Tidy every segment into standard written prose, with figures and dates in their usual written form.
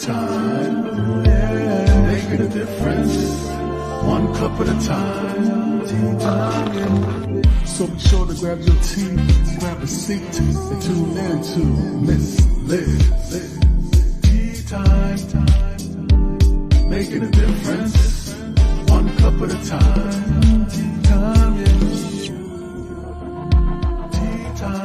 time. Yeah, making a difference. One cup at a time. Tea time. So be sure to grab your tea, grab a seat, and tune in to Miss Liz. Tea time. Making a difference. One cup at a time. Tea time, yeah. Tea time.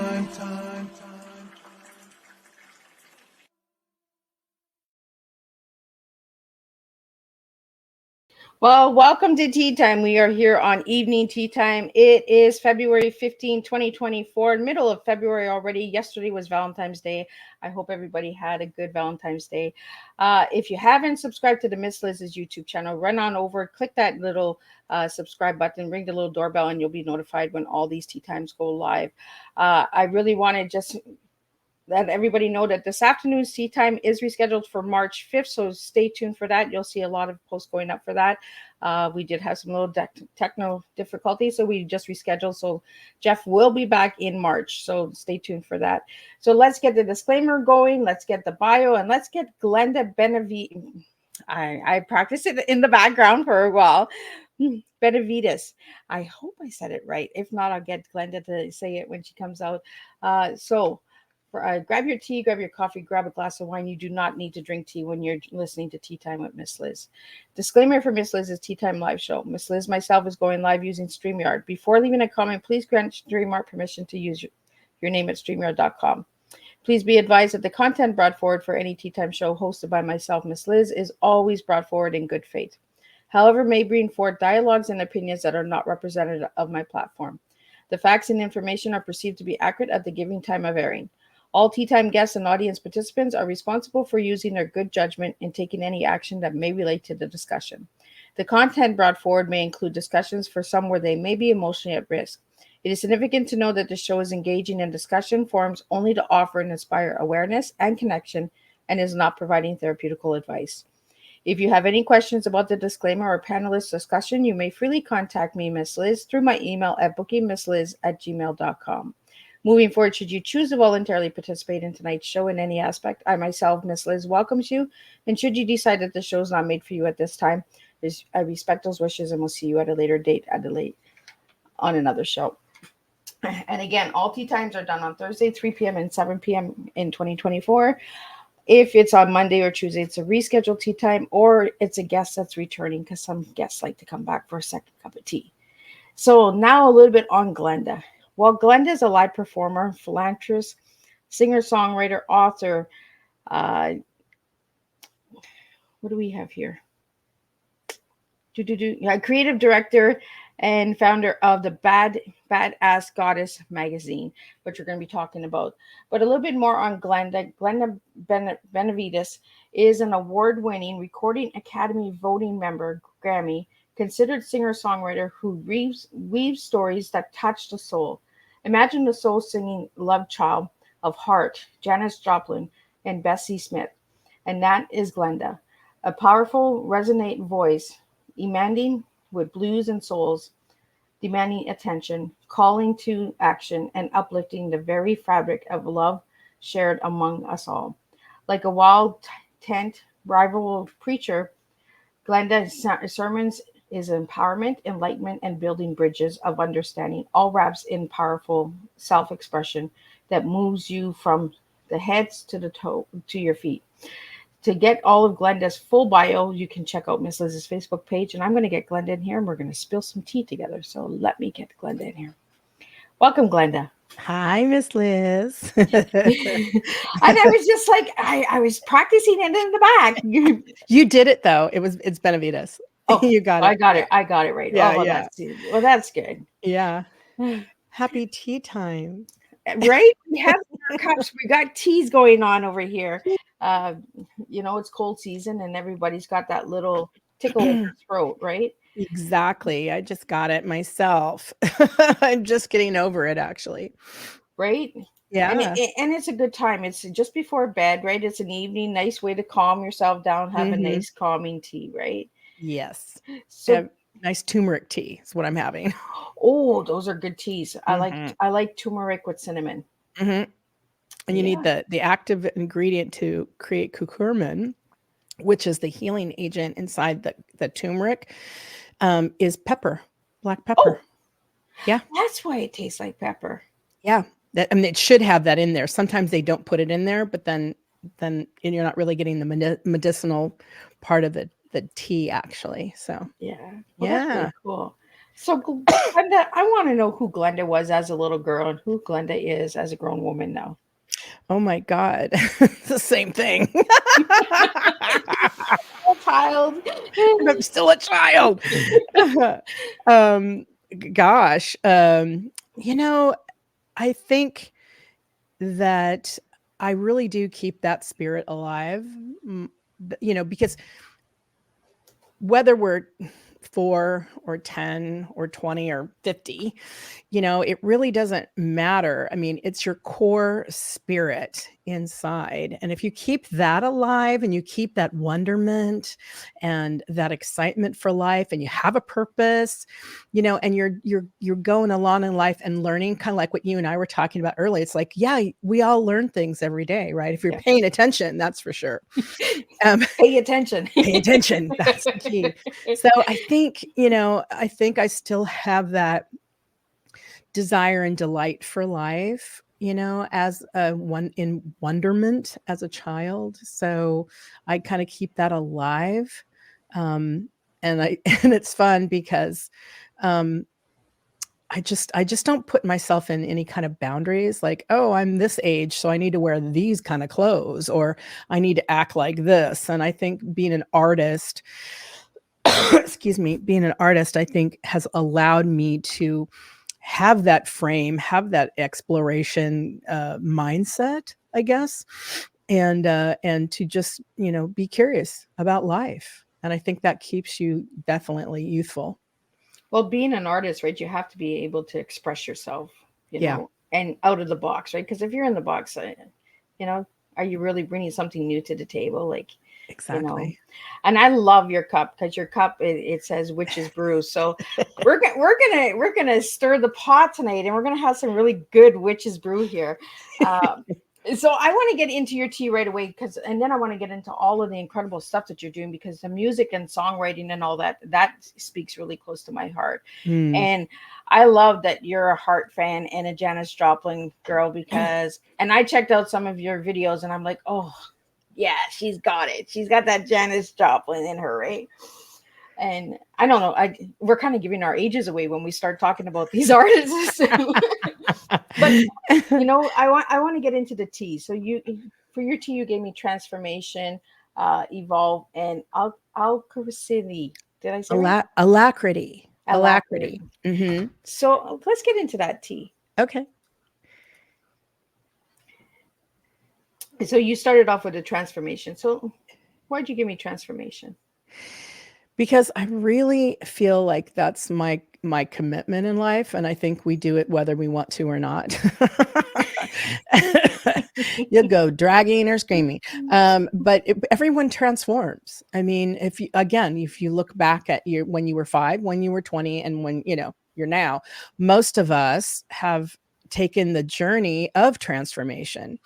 Well, welcome to Tea Time. We are here on Evening Tea Time. It is February 15, 2024, middle of February already. Yesterday was Valentine's Day. I hope everybody had a good Valentine's Day. If you haven't subscribed to the Miss Liz's YouTube channel, run on over, click that little subscribe button, ring the little doorbell, and you'll be notified when all these Tea Times go live. I really want to just let everybody know that this afternoon's tea time is rescheduled for March 5th, so stay tuned for that. You'll see a lot of posts going up for that. We did have some little technical difficulties, so we just rescheduled. So Jeff will be back in March, so stay tuned for that. So let's get the disclaimer going. Let's get the bio, and let's get Glenda Benevides. I practiced it in the background for a while. Benevides. I hope I said it right. If not, I'll get Glenda to say it when she comes out. Grab your tea, grab your coffee, grab a glass of wine. You do not need to drink tea when you're listening to Tea Time with Miss Liz. Disclaimer for Miss Liz's Tea Time live show. Miss Liz myself is going live using StreamYard. Before leaving a comment, please grant StreamYard permission to use your name at StreamYard.com. Please be advised that the content brought forward for any Tea Time show hosted by myself, Miss Liz, is always brought forward in good faith. However, may bring forth dialogues and opinions that are not representative of my platform. The facts and information are perceived to be accurate at the given time of airing. All Tea Time guests and audience participants are responsible for using their good judgment in taking any action that may relate to the discussion. The content brought forward may include discussions for some where they may be emotionally at risk. It is significant to know that the show is engaging in discussion forums only to offer and inspire awareness and connection and is not providing therapeutical advice. If you have any questions about the disclaimer or panelist discussion, you may freely contact me, Miss Liz, through my email at bookingmissliz@gmail.com. Moving forward, should you choose to voluntarily participate in tonight's show in any aspect, I myself, Miss Liz, welcomes you. And should you decide that the show is not made for you at this time, I respect those wishes and we'll see you at a later date on another show. And again, all tea times are done on Thursday, 3 p.m. and 7 p.m. in 2024. If it's on Monday or Tuesday, it's a rescheduled tea time, or it's a guest that's returning because some guests like to come back for a second cup of tea. So now a little bit on Glenda. Well, Glenda is a live performer, philanthropist, singer-songwriter, author. What do we have here? Creative director and founder of the Badass Goddess magazine, which we're going to be talking about. But a little bit more on Glenda. Glenda Benevides is an award-winning Recording Academy voting member, GRAMMY, considered singer-songwriter who weaves stories that touch the soul. Imagine the soul singing Love Child of Heart, Janis Joplin, and Bessie Smith. And that is Glenda, a powerful, resonant voice, emanating with blues and souls, demanding attention, calling to action, and uplifting the very fabric of love shared among us all. Like a wild tent rival preacher, Glenda's sermons is empowerment, enlightenment, and building bridges of understanding, all wraps in powerful self-expression that moves you from the heads to the toe to your feet. To get all of Glenda's full bio, you can check out Miss Liz's Facebook page, and I'm going to get Glenda in here, and we're going to spill some tea together. So let me get Glenda in here. Welcome, Glenda. Hi, Miss Liz. And I was just like, I was practicing it in the back. You did it though. It's Benevides. Oh, you got it. I got it right. Yeah, well, yeah. That's good. Yeah. Happy tea time. Right? We have our cups. We got teas going on over here. It's cold season and everybody's got that little tickle in their throat, right? Exactly. I just got it myself. I'm just getting over it, actually. Right? Yeah. And it's a good time. It's just before bed, right? It's an evening, nice way to calm yourself down, have a nice calming tea, right? Yes. So nice turmeric tea is what I'm having. Oh, those are good teas. I like turmeric with cinnamon. And you need the active ingredient to create curcumin, which is the healing agent inside the turmeric, is pepper, black pepper. Oh, Yeah. that's why it tastes like pepper. Yeah. I mean, it should have that in there. Sometimes they don't put it in there, but then you're not really getting the medicinal part of the tea, actually. So, Yeah. Well, that's yeah. really cool. So, Glenda, I want to know who Glenda was as a little girl and who Glenda is as a grown woman now. Oh my God. It's the same thing. Child. I'm still a child. Gosh. You know, I think that I really do keep that spirit alive, you know, because whether we're 4 or 10 or 20 or 50, you know, it really doesn't matter. I mean, it's your core spirit inside. And if you keep that alive and you keep that wonderment and that excitement for life, and you have a purpose, you know, and you're going along in life and learning, kind of like what you and I were talking about earlier. It's like, yeah, we all learn things every day, right? If you're paying attention, that's for sure. Pay attention. Pay attention. That's the key. So I think, you know, I think I still have that desire and delight for life, you know, as a one in wonderment as a child. So I kind of keep that alive. And and it's fun because I just don't put myself in any kind of boundaries like, oh, I'm this age, so I need to wear these kind of clothes, or I need to act like this. And I think being an artist, excuse me, being an artist, I think has allowed me to have that frame, have that exploration mindset, I guess, and to just, you know, be curious about life. And I think that keeps you definitely youthful. Well, being an artist, right, you have to be able to express yourself, you Yeah, know, and out of the box, right? Because if you're in the box, you know, are you really bringing something new to the table? Like, you know, exactly. and I love your cup because your cup it says witch's brew. So we're gonna stir the pot tonight, and we're gonna have some really good witch's brew here. Um, so I want to get into your tea right away and then I want to get into all of the incredible stuff that you're doing because the music and songwriting and all that speaks really close to my heart. Mm. And I love that you're a Heart fan and a Janis Joplin girl and I checked out some of your videos and I'm like, oh yeah, she's got it. She's got that Janis Joplin in her, right? And I don't know. We're kind of giving our ages away when we start talking about these artists. But you know, I want to get into the tea. So for your tea, you gave me transformation, evolve, and alchemy. Did I say right? Alacrity. Alacrity. Alacrity. Hmm. So let's get into that tea. Okay. So you started off with a transformation. So why'd you give me transformation? Because I really feel like that's my commitment in life, and I think we do it whether we want to or not. You'll go dragging or screaming, but everyone transforms. I mean, if you look back at when you were 5, when you were 20, and when you know you're now, most of us have taken the journey of transformation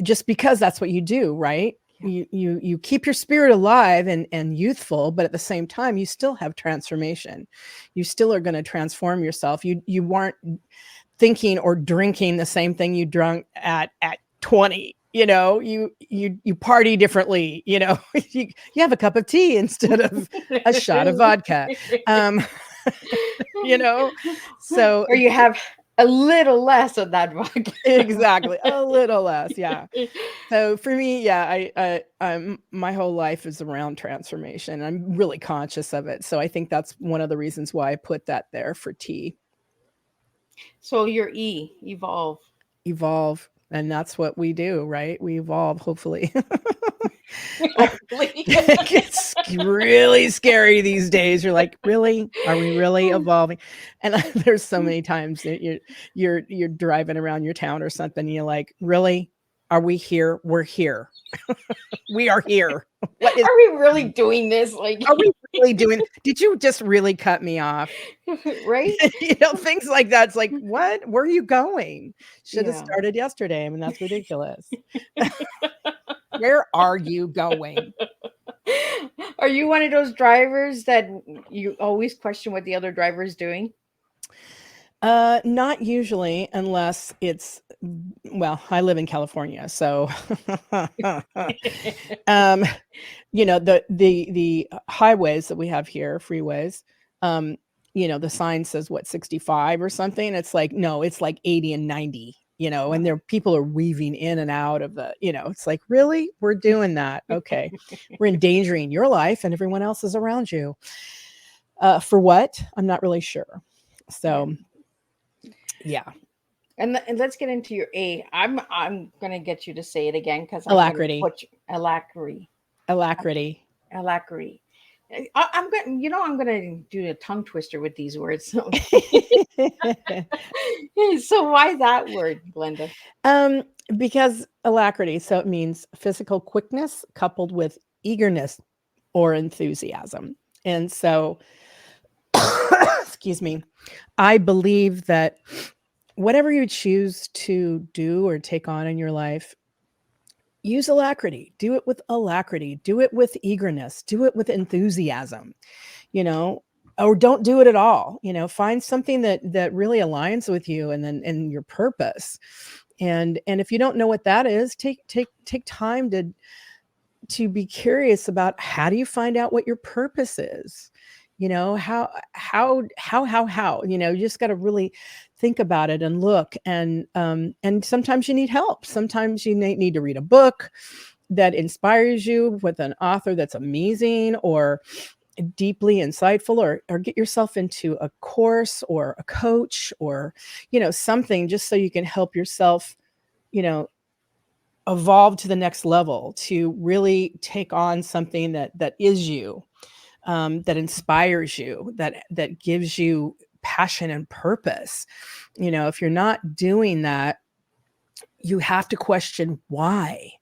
just because that's what you do, right? You keep your spirit alive and youthful, but at the same time you still have transformation. You still are going to transform yourself. You weren't thinking or drinking the same thing you drunk at 20. You know, you party differently. You know, you have a cup of tea instead of a shot of vodka. You know, so or you have a little less of that vodka. Exactly, a little less, yeah. So for me, yeah, I'm my whole life is around transformation. I'm really conscious of it. So I think that's one of the reasons why I put that there for tea. So your evolve. Evolve. And that's what we do, right? We evolve, hopefully. It gets really scary these days. You're like, really? Are we really evolving? And there's so many times that you're driving around your town or something, and you're like, really? Are we here? We're here. We are here. What is? Are we really doing this? Like, Are we really doing? Did you just really cut me off? right? You know, things like that. It's like, what? Where are you going? Should have Yeah. started yesterday. I mean, that's ridiculous. Where are you going? Are you one of those drivers that you always question what the other driver is doing? Not usually, unless it's, well, I live in California, so um, the highways that we have here, freeways, um, the sign says what, 65 or something. It's like, no, it's like 80 and 90, and there people are weaving in and out of the, it's like, really? We're doing that. Okay. We're endangering your life and everyone else's around you. For what? I'm not really sure. So yeah. And let's get into your A. I'm gonna get you to say it again because I'm gonna Alacrity. put alacrity. Alacrity. Alacrity. I'm gonna do a tongue twister with these words. So, so why that word, Glenda? Because alacrity, so it means physical quickness coupled with eagerness or enthusiasm. And so, excuse me, I believe that whatever you choose to do or take on in your life, use alacrity. Do it with alacrity. Do it with eagerness. Do it with enthusiasm, or don't do it at all. Find something that really aligns with you and your purpose. And if you don't know what that is, take time to be curious about how do you find out what your purpose is. How, you just got to really think about it and look. And sometimes you need help. Sometimes you need to read a book that inspires you with an author that's amazing or deeply insightful, or get yourself into a course or a coach or, something just so you can help yourself, evolve to the next level, to really take on something that is you, that inspires you, that gives you passion and purpose. If you're not doing that, you have to question why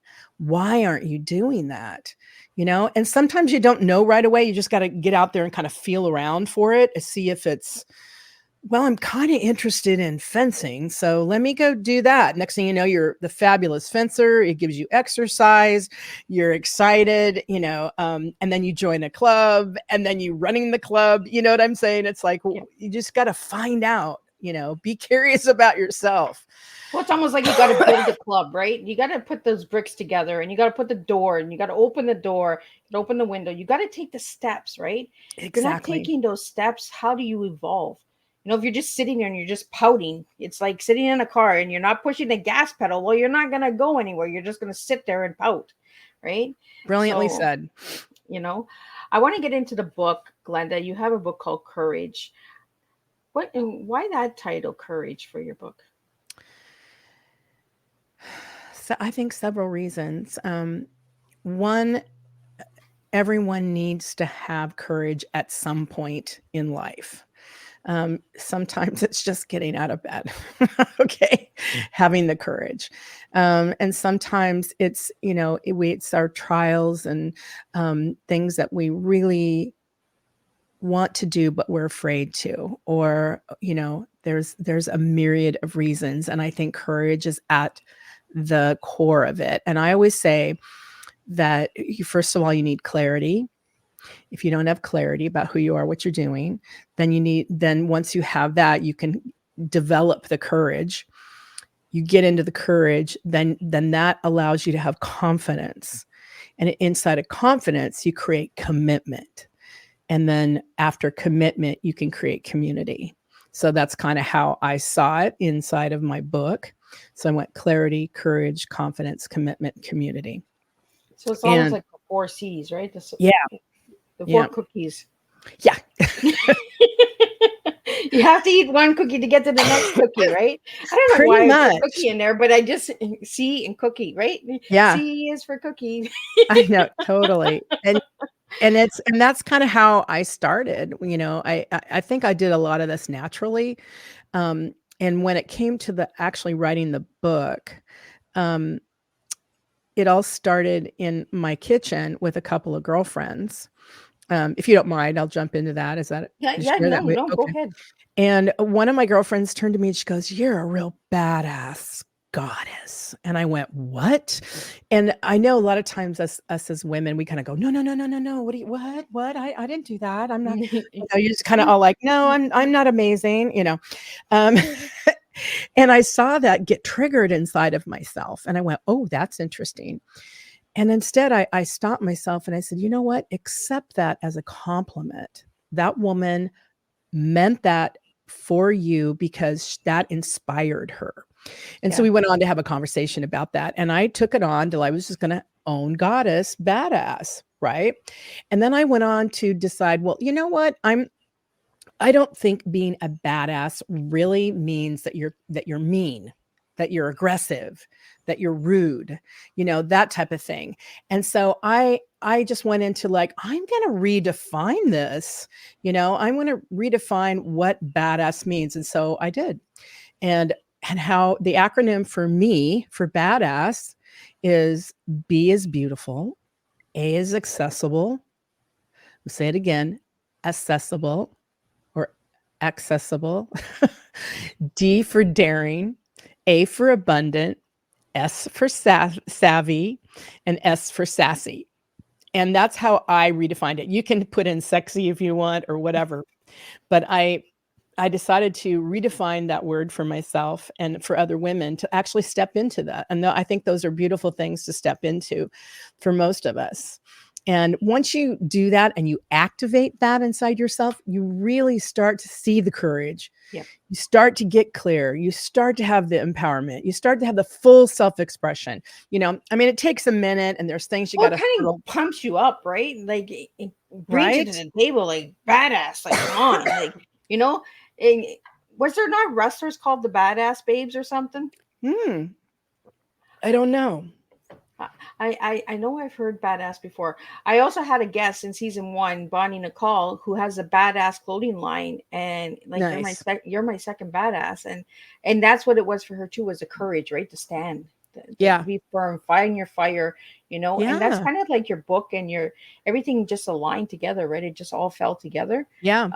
aren't you doing that? And sometimes you don't know right away. You just got to get out there and kind of feel around for it and see if it's, well, I'm kind of interested in fencing, so let me go do that. Next thing you know, you're the fabulous fencer. It gives you exercise. You're excited, and then you join a club, and then you running the club. You know what I'm saying? It's like, Yeah. you just got to find out, be curious about yourself. Well, it's almost like you got to build a club, right? You got to put those bricks together, and you got to put the door, and you got to open the door, and open the window. You got to take the steps, right? If you're not Exactly. taking those steps, how do you evolve? If you're just sitting there and you're just pouting, it's like sitting in a car and you're not pushing the gas pedal. Well, you're not going to go anywhere. You're just going to sit there and pout, right? Brilliantly So, said. I want to get into the book, Glenda. You have a book called Courage. Why that title, Courage, for your book? So I think several reasons. One, everyone needs to have courage at some point in life. Sometimes it's just getting out of bed, okay, having the courage. And sometimes it's, it's our trials and things that we really want to do, but we're afraid to, or, there's a myriad of reasons. And I think courage is at the core of it. And I always say that first of all, you need clarity. If you don't have clarity about who you are, what you're doing, then once you have that, you can develop the courage. You get into the courage, then that allows you to have confidence. And inside of confidence, you create commitment. And then after commitment, you can create community. So that's kind of how I saw it inside of my book. So I went clarity, courage, confidence, commitment, community. So it's almost like the 4 C's, right? Yeah. The 4 cookies. Yeah. You have to eat one cookie to get to the next cookie, right? I don't know Pretty why much. I put cookie in there, but I just C and cookie, right? Yeah. C is for cookie. I know, totally. And that's kind of how I started. I think I did a lot of this naturally. And when it came to actually writing the book, it all started in my kitchen with a couple of girlfriends. If you don't mind, I'll jump into that. Is that No, okay. go ahead. And one of my girlfriends turned to me and she goes, "You're a real badass goddess. And I went, what? And I know a lot of times us as women, we kind of go, no, no, no, no, no, no. What? I didn't do that. I'm not, you're just kind of all like, no, I'm not amazing, Um, and I saw that get triggered inside of myself. And I went, oh, that's interesting. And instead I stopped myself and I said, you know what? Accept that as a compliment. That woman meant that for you because that inspired her. And so Yeah. we went on to have a conversation about that. And I took it on till I was just going to own goddess badass. Right. And then I went on to decide, well, you know what? I don't think being a badass really means that you're mean, that you're aggressive, that you're rude, that type of thing. And so I just went into like, I'm going to redefine this, I'm going to redefine what badass means. And so I did. And how the acronym for me for badass is B is beautiful, A is accessible. I'll say it again, accessible or accessible, D for daring, A for abundant, S for savvy, and S for sassy. And that's how I redefined it. You can put in sexy if you want or whatever. But I decided to redefine that word for myself and for other women to actually step into that. And I think those are beautiful things to step into for most of us. And once you do that and you activate that inside yourself, you really start to see the courage. Yep. You start to get clear. You start to have the empowerment. You start to have the full self-expression. It takes a minute and there's things you got to It kind of pumps you up, right? Like it brings you to the table like badass, like come on, like, and was there not wrestlers called the Badass Babes or something? I don't know. I know I've heard badass before. I also had a guest in season 1, Bonnie Nicole, who has a badass clothing line, and like Nice. you're my second badass, and that's what it was for her too, was the courage, right, to stand, to be firm, find your fire, and that's kind of like your book and your everything just aligned together, right? It just all fell together. Yeah.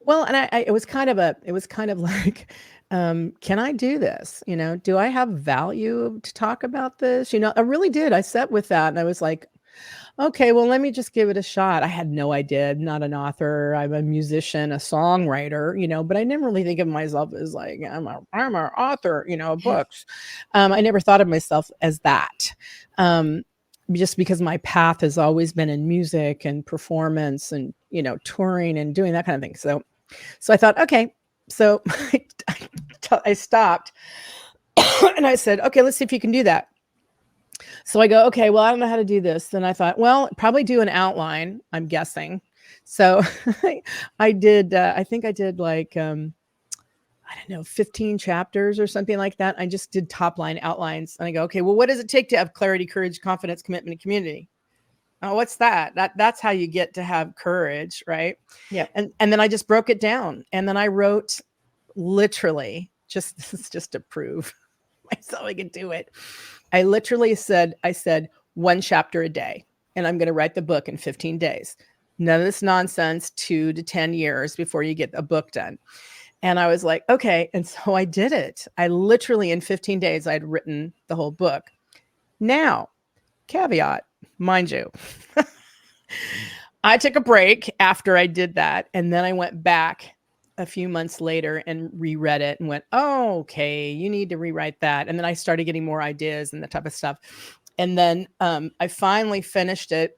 Well, and it was kind of like, can I do this? Do I have value to talk about this? I really did. I sat with that and I was like, okay, well, let me just give it a shot. I had no idea. I'm not an author. I'm a musician, a songwriter, but I never really think of myself as like, I'm an author, of books. I never thought of myself as that. Just because my path has always been in music and performance and, touring and doing that kind of thing. So I thought, okay, so I stopped and I said, okay, let's see if you can do that. So I go, okay, well, I don't know how to do this. Then I thought, well, probably do an outline, I'm guessing. So I did, I think I did like, I don't know, 15 chapters or something like that. I just did top line outlines. And I go, okay, well, what does it take to have clarity, courage, confidence, commitment, and community? Oh, what's that? That's how you get to have courage, right? Yeah. And then I just broke it down. And then I wrote literally, this is just to prove myself I could do it. I literally said 1 chapter a day, and I'm going to write the book in 15 days. None of this nonsense, 2 to 10 years before you get a book done. And I was like, okay. And so I did it. I literally, in 15 days, I'd written the whole book. Now, caveat, mind you, I took a break after I did that. And then I went back a few months later and reread it and went, oh, okay, you need to rewrite that. And then I started getting more ideas and that type of stuff. And then I finally finished it.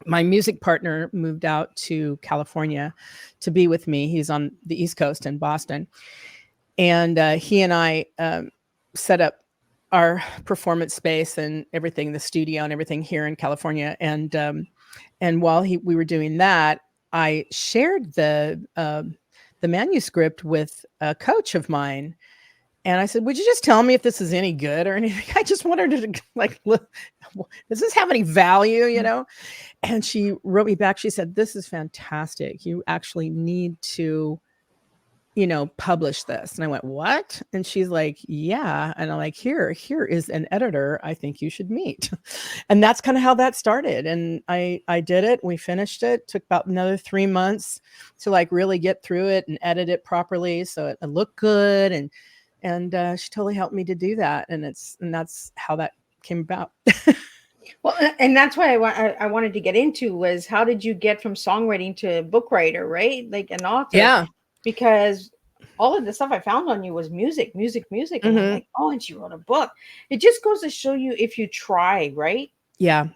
My music partner moved out to California to be with me. He's on the East Coast in Boston. And he and I set up our performance space and everything, the studio and everything here in California. And while we were doing that, I shared the manuscript with a coach of mine. And I said, would you just tell me if this is any good or anything? I just wanted to like, look, does this have any value, And she wrote me back. She said, this is fantastic. You actually need to, publish this. And I went, what? And she's like, yeah. And I'm like, here is an editor I think you should meet. And that's kind of how that started. And I did it. We finished it. Took about another 3 months to like really get through it and edit it properly so it looked good and And she totally helped me to do that. And that's how that came about. Well, and that's why I wanted to get into was how did you get from songwriting to book writer, right? Like an author, Yeah. because all of the stuff I found on you was music, music, music. And I'm Hmm. like, oh, and she wrote a book. It just goes to show you if you try, right? Yeah.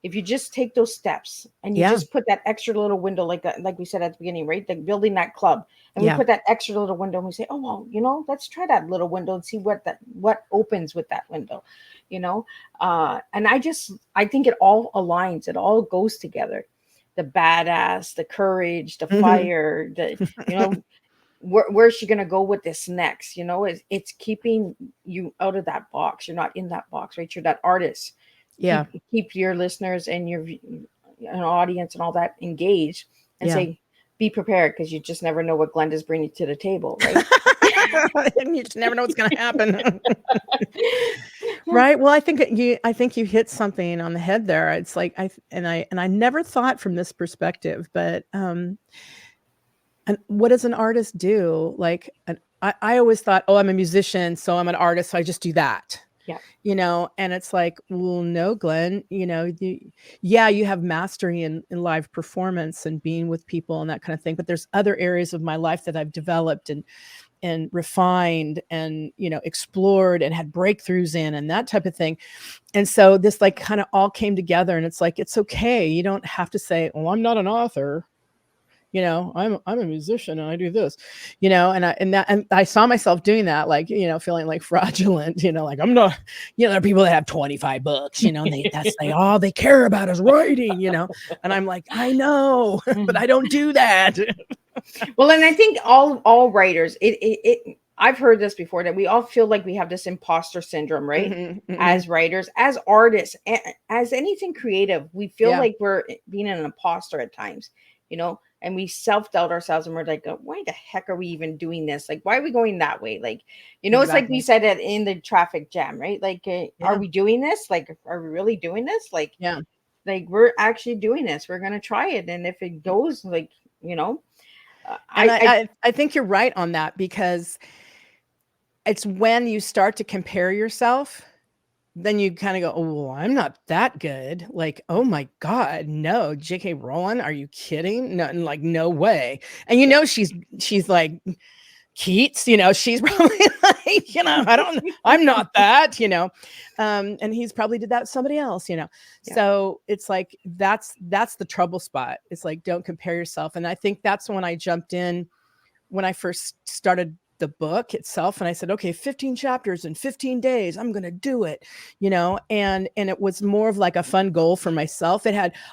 If you just take those steps and you Yeah. just put that extra little window, like we said at the beginning, right? Like building that club, and we Yeah. put that extra little window, and we say, oh well, let's try that little window and see what opens with that window, and I think it all aligns, it all goes together. The badass, the courage, the Hmm. fire, the where's she gonna go with this next? It's keeping you out of that box. You're not in that box, right? You're that artist. Yeah. Keep your listeners and your audience and all that engaged, and Yeah. say, be prepared, because you just never know what Glenda's bringing to the table, right? And you just never know what's going to happen. Right. Well, I think you hit something on the head there. It's like I never thought from this perspective, but and what does an artist do? Like, I always thought, oh, I'm a musician, so I'm an artist, so I just do that. Yeah. And it's like, well, no, Glenn, yeah, you have mastery in live performance and being with people and that kind of thing, but there's other areas of my life that I've developed and refined and explored and had breakthroughs in and that type of thing. And so this like kind of all came together, and it's like, it's okay, you don't have to say, oh, I'm not an author, I'm a musician and I do this, and I saw myself doing that, like, feeling like fraudulent, like I'm not, there are people that have 25 books, and that's like all they care about is writing, and I'm like, I know, but I don't do that. Well, and I think all writers, I've heard this before, that we all feel like we have this imposter syndrome, right? Mm-hmm, mm-hmm. As writers, as artists, as anything creative, we feel like we're being an imposter at times, and we self-doubt ourselves, and we're like, why the heck are we even doing this? Like, why are we going that way? Like, it's like we said it in the traffic jam, right? Like, are we doing this? Like, are we really doing this? Like, like we're actually doing this. We're going to try it. And if it goes, like, and I think you're right on that, because it's when you start to compare yourself, then you kind of go, oh, well, I'm not that good. Like, oh my God, no, J.K. Rowling, are you kidding? No, like, no way. And she's like Keats, she's probably like, I'm not that, and he's probably did that with somebody else, So it's like, that's the trouble spot. It's like, don't compare yourself. And I think that's when I jumped in when I first started the book itself, and I said, okay, 15 chapters in 15 days, I'm going to do it, and it was more of like a fun goal for myself.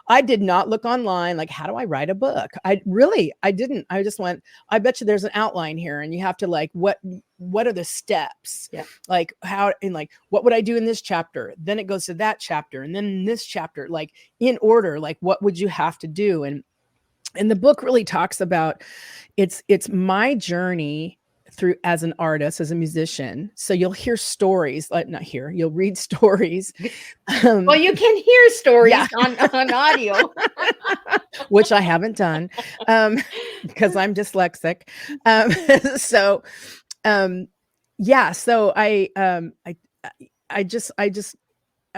I did not look online, like, how do I write a book? I didn't. I just went, I bet you there's an outline here, and you have to like, what are the steps? Like how, and like, what would I do in this chapter? Then it goes to that chapter. And then in this chapter, like in order, like what would you have to do? And the book really talks about, it's my journey through as an artist, as a musician. So you'll hear stories, you'll read stories. Well, you can hear stories on audio, which I haven't done, because I'm dyslexic. So I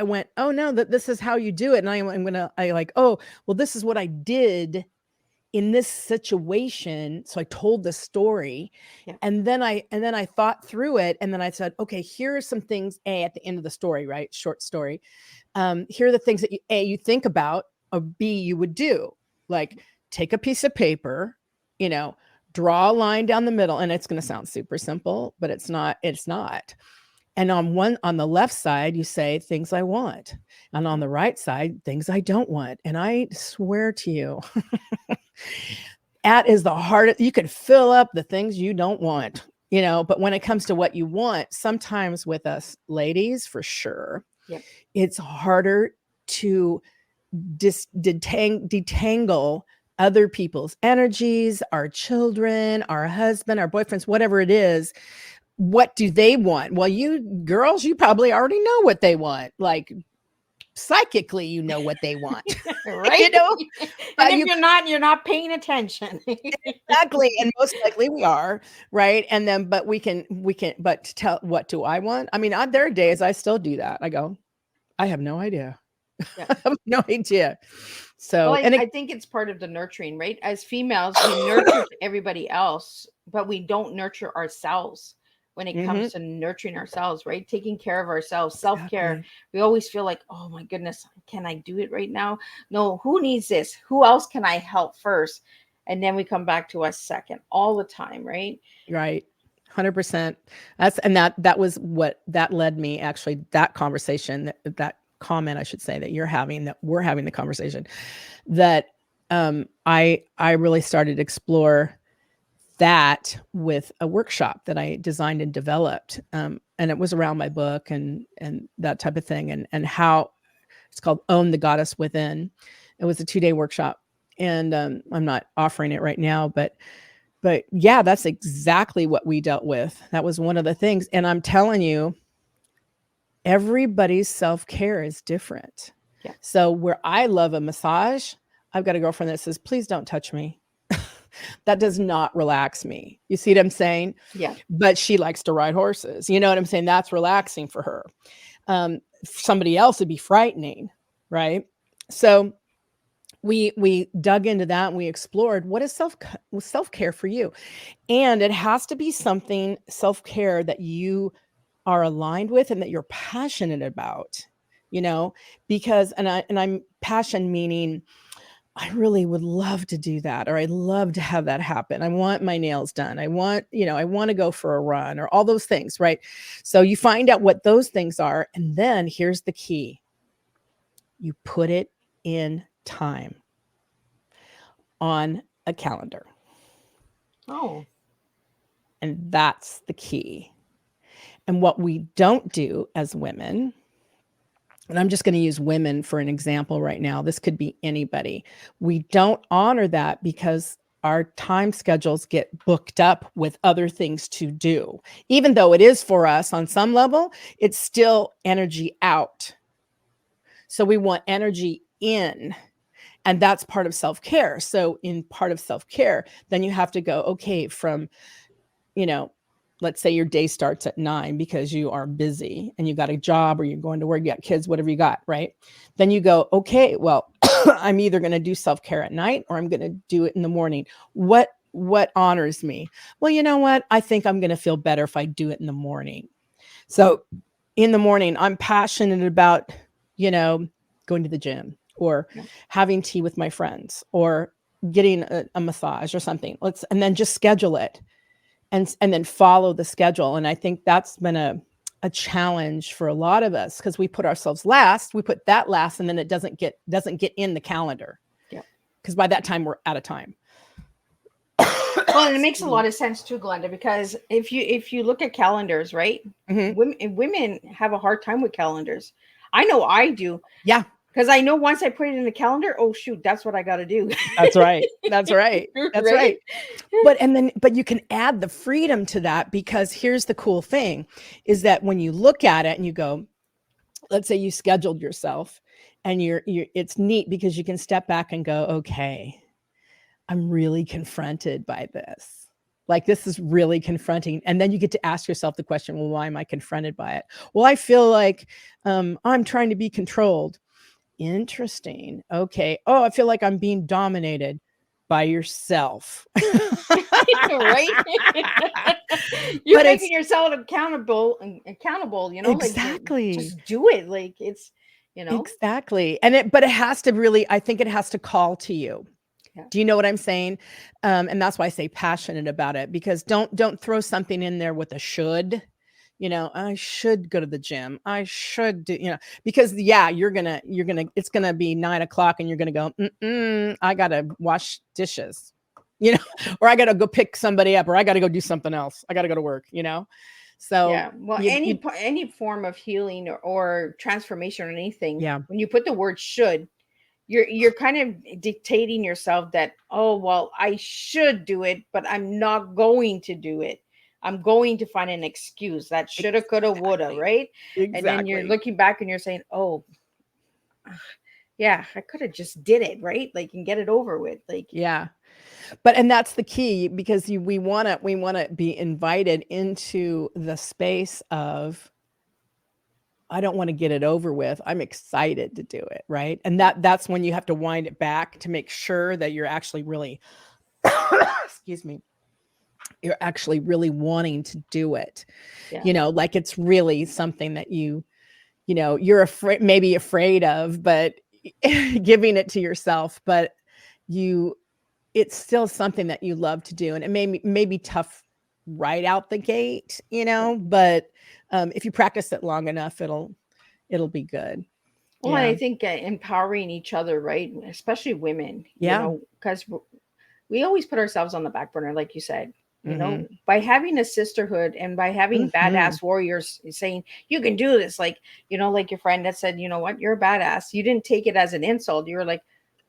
went, oh no, this is how you do it. And I like, oh, well, this is what I did in this situation. So I told the story, and then I thought through it, and then I said, okay, here are some things at the end of the story, right? Short story. Here are the things that you think about, or B, you would do, like take a piece of paper, draw a line down the middle, and it's going to sound super simple, but it's not. And on the left side, you say things I want, and on the right side, things I don't want. And I swear to you, that is the hardest. You can fill up the things you don't want, but when it comes to what you want, sometimes with us ladies, for sure, it's harder to detangle other people's energies, our children, our husband, our boyfriends, whatever it is. What do they want? Well, you girls, you probably already know what they want. Like, psychically, you know what they want, Right? you know, And if you you're not paying attention. exactly, and most likely we are, right? And then, but but to tell what do I want? I mean, there are days I still do that. I go, I have no idea. Yeah. I have no idea. Well, So, I think it's part of the nurturing, right? As females, we nurture everybody else, but we don't nurture ourselves when it mhm, comes to nurturing ourselves, right? Taking care of ourselves, self-care. exactly. We always feel like, oh my goodness, can I do it right now? No, who needs this? Who else can I help first? And then we come back to us second all the time, right? Right. 100%. That was what that led me actually, that conversation, that comment, I should say, that you're having, that we're having the conversation, that I really started to explore that with a workshop that I designed and developed. And it was around my book and that type of thing, and how it's called Own the Goddess Within. It was a 2-day workshop, and I'm not offering it right now, but yeah, that's exactly what we dealt with. That was one of the things. And I'm telling you, everybody's self-care is different. Yeah. So where I love a massage, I've got a girlfriend that says, please don't touch me. That does not relax me. You see what I'm saying? Yeah. But she likes to ride horses. You know what I'm saying? That's relaxing for her. Somebody else would be frightening, right? So we dug into that and we explored what is self-care for you. And it has to be something, self-care, that you are aligned with and that you're passionate about, you know, because, I'm passion meaning I really would love to do that, or I'd love to have that happen. I want my nails done. I want to go for a run, or all those things, right? So you find out what those things are. And then here's the key. You put it in time on a calendar. Oh. And that's the key. And what we don't do as women, and I'm just going to use women for an example right now. This could be anybody. We don't honor that because our time schedules get booked up with other things to do. Even though it is for us on some level, it's still energy out. So we want energy in. And that's part of self-care. So in part of self-care, then you have to go, okay, from, let's say your day starts at 9 because you are busy and you got a job or you're going to work, you got kids, whatever you got, right? Then you go, okay, well, I'm either going to do self-care at night or I'm going to do it in the morning. What honors me? Well, you know what? I think I'm going to feel better if I do it in the morning. So in the morning, I'm passionate about, going to the gym or having tea with my friends or getting a massage or something. And then just schedule it. And then follow the schedule. And I think that's been a challenge for a lot of us because we put ourselves last. We put that last, and then it doesn't get in the calendar. Yeah. Because by that time we're out of time. Well, and it makes a lot of sense too, Glenda, because if you look at calendars, right? Mm-hmm. Women have a hard time with calendars. I know I do. Yeah. Because I know once I put it in the calendar, oh shoot, that's what I got to do. That's right. That's right. That's Right? right. But you can add the freedom to that, because here's the cool thing is that when you look at it and you go, let's say you scheduled yourself, and it's neat because you can step back and go, okay, I'm really confronted by this. Like, this is really confronting. And then you get to ask yourself the question, well, why am I confronted by it? Well, I feel like I'm trying to be controlled. Interesting. Okay. Oh, I feel like I'm being dominated by yourself. Right? You're making yourself accountable, Exactly. like, just do it. Like, it's, Exactly. But it has to really, I think it has to call to you. Yeah. Do you know what I'm saying? And that's why I say passionate about it, because don't throw something in there with a should. I should go to the gym. I should do, because you're gonna, it's gonna be 9 o'clock and you're gonna go, I gotta wash dishes, or I gotta go pick somebody up, or I gotta go do something else. I gotta go to work, So yeah, well, any form of healing or transformation or anything, when you put the word should, you're kind of dictating yourself that, oh, well, I should do it, but I'm not going to do it. I'm going to find an excuse that shoulda, coulda, woulda, right? Exactly. And then you're looking back and you're saying, oh, yeah, I could have just did it, right? Like, and get it over with. Like, Yeah. And that's the key, because we want to be invited into the space of, I don't want to get it over with. I'm excited to do it, right? And that's when you have to wind it back to make sure that you're actually really excuse me, you're actually really wanting to do it. yeah, Like it's really something that you're maybe afraid of, but giving it to yourself, but you it's still something that you love to do. And it may be tough right out the gate, yeah. but if you practice it long enough, it'll be good. Well, and Yeah. I think empowering each other, right? Especially women, Yeah. because we always put ourselves on the back burner, like you said. Mm-hmm. By having a sisterhood and by having Mm-hmm. badass warriors saying you can do this, like like your friend that said, you know what, you're a badass. You didn't take it as an insult. You were like,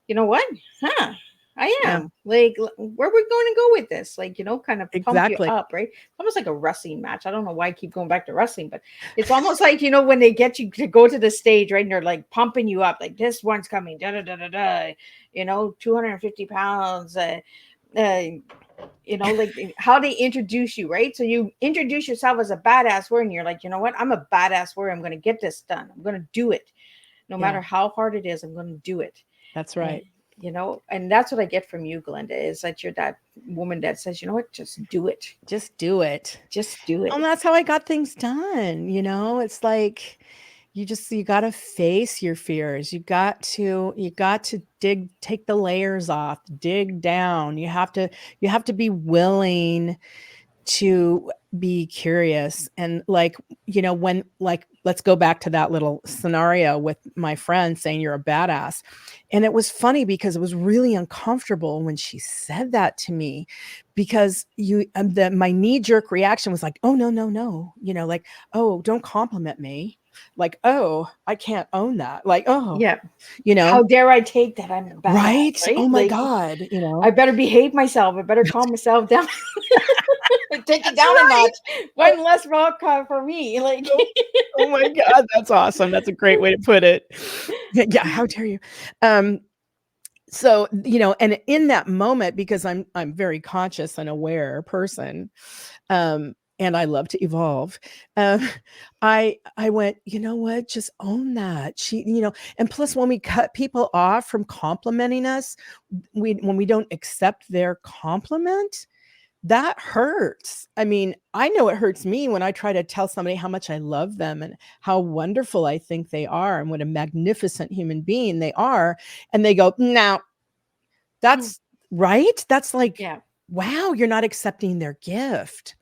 you know what, huh? I Yeah. am like, where we're going to go with this, like, kind of pump you Exactly. up, right? It's almost like a wrestling match. I don't know why I keep going back to wrestling, but it's almost like, when they get you to go to the stage, right? And they're like pumping you up, like this one's coming, da da da da da, 250 pounds, like how they introduce you, right? So you introduce yourself as a badass warrior, and you're like, you know what? I'm a badass warrior. I'm going to get this done. I'm going to do it. No Yeah. matter how hard it is, I'm going to do it. That's And, right. and that's what I get from you, Glenda, is that you're that woman that says, you know what? Just do it. Just do it. Just do it. And that's how I got things done. It's like you got to face your fears. You got to take the layers off, dig down. You have to be willing to be curious. And when, let's go back to that little scenario with my friend saying you're a badass. And it was funny because it was really uncomfortable when she said that to me, because my knee-jerk reaction was like, oh, no, no, no, like, oh, don't compliment me, like, oh, I can't own that, like, oh, Yeah. How dare I take that? I'm a badass, right, right? oh my Like, God, I better behave myself. I better calm myself down. Take it That's down a right. notch. One less rock for me. Like, Oh my God, that's awesome. That's a great way to put it. Yeah, how dare you? So, and in that moment, because I'm very conscious and aware person, and I love to evolve. Um, I went, you know what? Just own that. And plus, when we cut people off from complimenting us, when we don't accept their compliment, that hurts. I mean, I know it hurts me when I try to tell somebody how much I love them and how wonderful I think they are and what a magnificent human being they are. And they go, no, that's right. That's like, yeah, wow, you're not accepting their gift.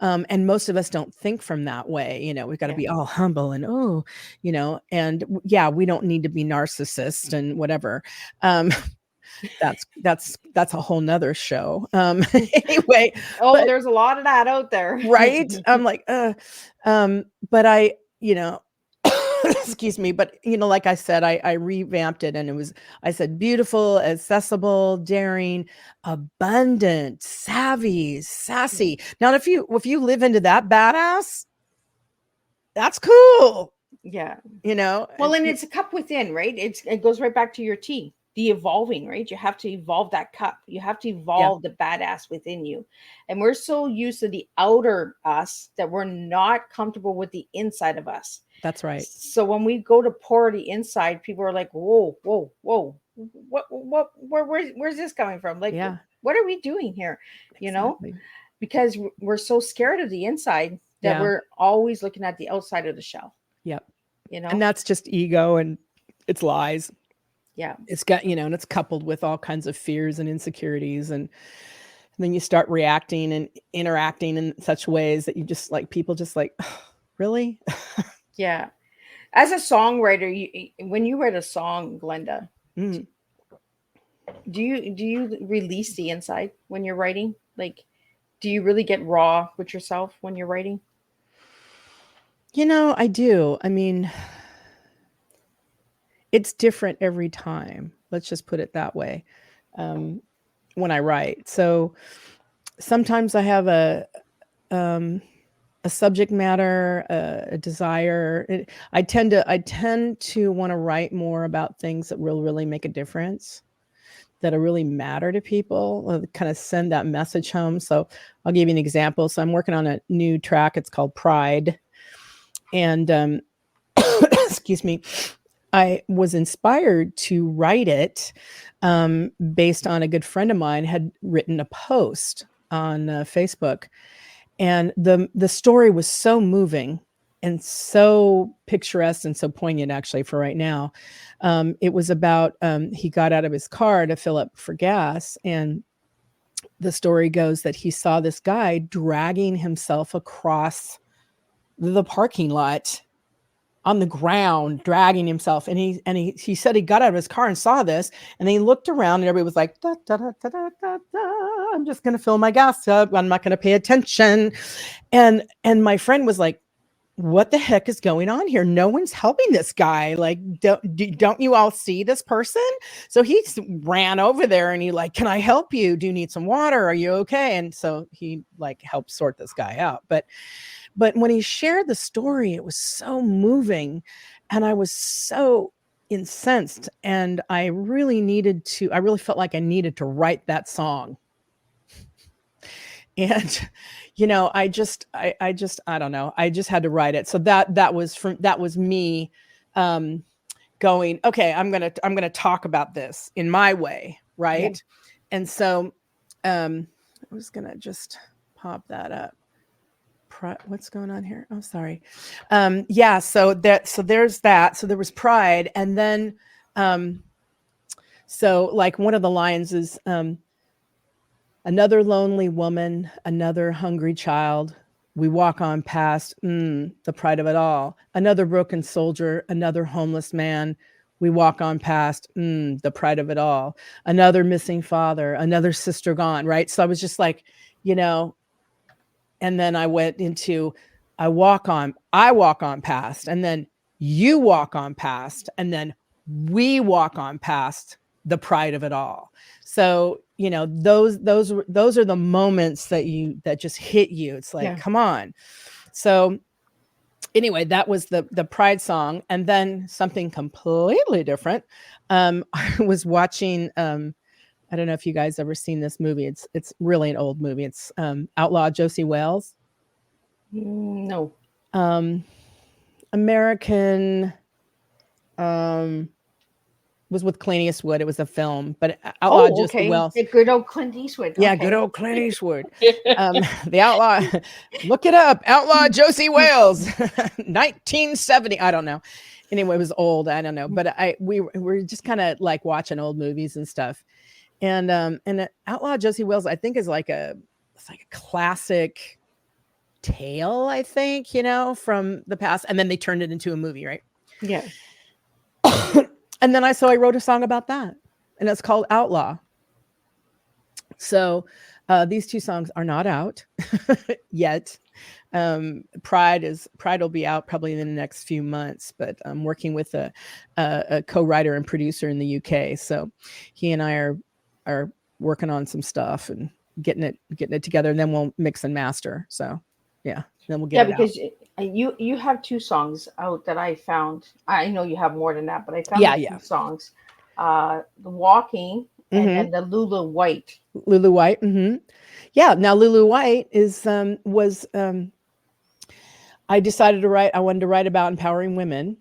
And most of us don't think from that way. We've got to yeah, be all humble and, and yeah, we don't need to be narcissists and whatever. That's a whole nother show. Anyway, oh, but there's a lot of that out there. right. I'm like, but excuse me, but like I said, I revamped it, and I said, beautiful, accessible, daring, abundant, savvy, sassy. Now, if you live into that badass, that's cool, Yeah. and Well, and it's a cup within, right? It goes right back to your tea, the evolving, right? You have to evolve that cup. You have to yeah, evolve the badass within you. And we're so used to the outer us that we're not comfortable with the inside of us. that's right. So when we go to pour the inside, people are like, whoa, whoa, whoa. Where's this coming from? Like, Yeah, what are we doing here? exactly. Because we're so scared of the inside that Yeah, we're always looking at the outside of the shell, yep. you And know? that's just ego, and it's lies. Yeah. It's got, and it's coupled with all kinds of fears and insecurities, and then you start reacting and interacting in such ways that you just like, people just like, really? Yeah. As a songwriter, when you write a song, Glenda, Mm. do you release the inside when you're writing? Like, do you really get raw with yourself when you're writing? I do. I mean, it's different every time. Let's just put it that way. Um, when I write. So sometimes I have a a subject matter, a desire. I tend to want to write more about things that will really make a difference, that really matter to people, kind of send that message home. So I'll give you an example. So I'm working on a new track. It's called Pride. And excuse me, I was inspired to write it based on a good friend of mine had written a post on Facebook. And the story was so moving and so picturesque and so poignant, actually, for right now. It was about, he got out of his car to fill up for gas. And the story goes that he saw this guy dragging himself across the parking lot on the ground, dragging himself. And he said he got out of his car and saw this, and then he looked around and everybody was like, da, da, da, da, da, da, da. I'm just going to fill my gas up. I'm not going to pay attention. And my friend was like, what the heck is going on here? No one's helping this guy. Like, don't you all see this person? So he ran over there and he like, can I help you? Do you need some water? Are you okay? And so he like helped sort this guy out. But when he shared the story, it was so moving and I was so incensed, and I really felt like I needed to write that song. And, I don't know. I just had to write it. So that was me, going, okay, I'm going to talk about this in my way. Right. Yeah. And so, I was going to just pop that up. What's going on here? Oh, sorry. Yeah. So there's that. So there was Pride. And then, so like one of the lines is, another lonely woman, another hungry child. We walk on past, the pride of it all. Another broken soldier, another homeless man. We walk on past, the pride of it all. Another missing father, another sister gone, right? So I was just like, and then I went into, I walk on past, and then you walk on past, and then we walk on past the pride of it all. So, those are the moments that just hit you. It's like, come on. So anyway, that was the Pride song. And then something completely different. I was watching, I don't know if you guys ever seen this movie. It's really an old movie. It's Outlaw Josie Wales. No. American, was with Clint Eastwood. It was a film, but Outlaw Josie Wales. The good old Clint Eastwood. Yeah, good old Clint Eastwood. The Outlaw, look it up. Outlaw Josie Wales, 1970. I don't know. Anyway, it was old. I don't know, but we were just kind of like watching old movies and stuff. And Outlaw Josie Wales, I think, is like it's like a classic tale, I think, from the past. And then they turned it into a movie, right? Yeah. And then I wrote a song about that, and it's called Outlaw. So these two songs are not out yet. Pride will be out probably in the next few months, but I'm working with a co-writer and producer in the UK. So he and I are working on some stuff and getting it together, and then we'll mix and master. So yeah, then we'll get it out. You have two songs out that I found. I know you have more than that, but I found two songs. The Walking and the Lulu White. Lulu White. Mm-hmm. Yeah. Now Lulu White was I decided I wanted to write about empowering women.